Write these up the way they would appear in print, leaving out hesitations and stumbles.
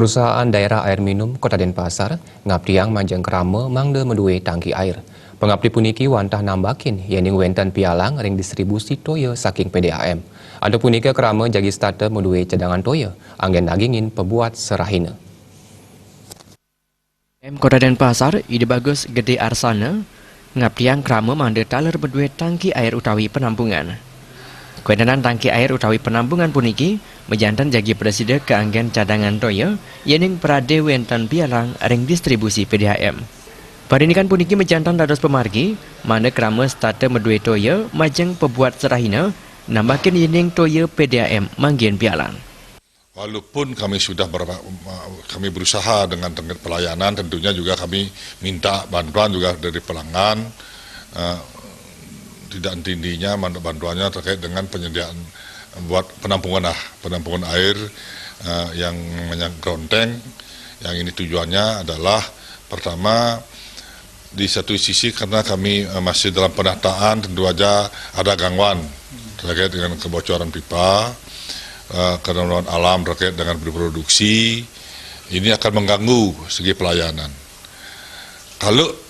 Perusahaan daerah air minum Kota Denpasar ngaptiang manjang kerama mangde medue tangki air. Pengapti puniki wantah nambakin yening wenten pialang ring distribusi toya saking PDAM. Ada punika kerama jagi starter medue cadangan toya, anggen dagingin pebuat serahina. Kota Denpasar, ide bagus gede arsana, ngaptiang kerama mangde taler medue tangki air utawi penampungan. Kuendanan tangki air utawi penampungan puniki mejantan jagi presiden keanggen cadangan toya yening perade wenten pialang ring distribusi PDAM. Parinikan puniki mejantan dados pemargi mana kerama starter medue toya majeng pebuat serahina nambakin yening toya PDAM manggen pialang. Walaupun kami sudah kami berusaha dengan pelayanan, tentunya juga kami minta bantuan juga dari pelanggan. Tidak intinya bantuannya terkait dengan penyediaan buat penampungan air yang ground tank. Yang ini tujuannya adalah pertama di satu sisi karena kami masih dalam penataan, tentu saja ada gangguan terkait dengan kebocoran pipa, kerusakan alam terkait dengan berproduksi. Ini akan mengganggu segi pelayanan. Kalau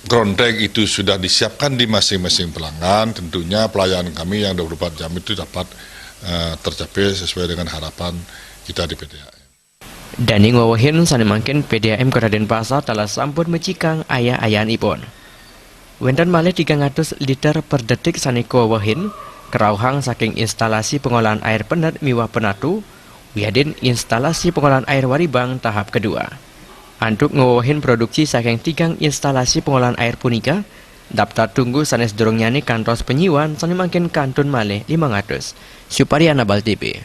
ground tank itu sudah disiapkan di masing-masing pelanggan, tentunya pelayanan kami yang 24 jam itu dapat tercapai sesuai dengan harapan kita di PDAM. Dani ngawahin sanemangkin PDAM Kota Denpasar telah sampun mecikang ayah-ayahan ipon. Wenten malih 300 liter per detik saniko wahin, kerauhang saking instalasi pengolahan air penat miwah penatu, wiadin instalasi pengolahan air waribang tahap kedua. Antuk ngawahin produksi saking 3 instalasi pengolahan air punika, daftar tunggu sanes dorongnyani kantos penyiwan sanemangkin kantun malih 500. Supariana Bal TV.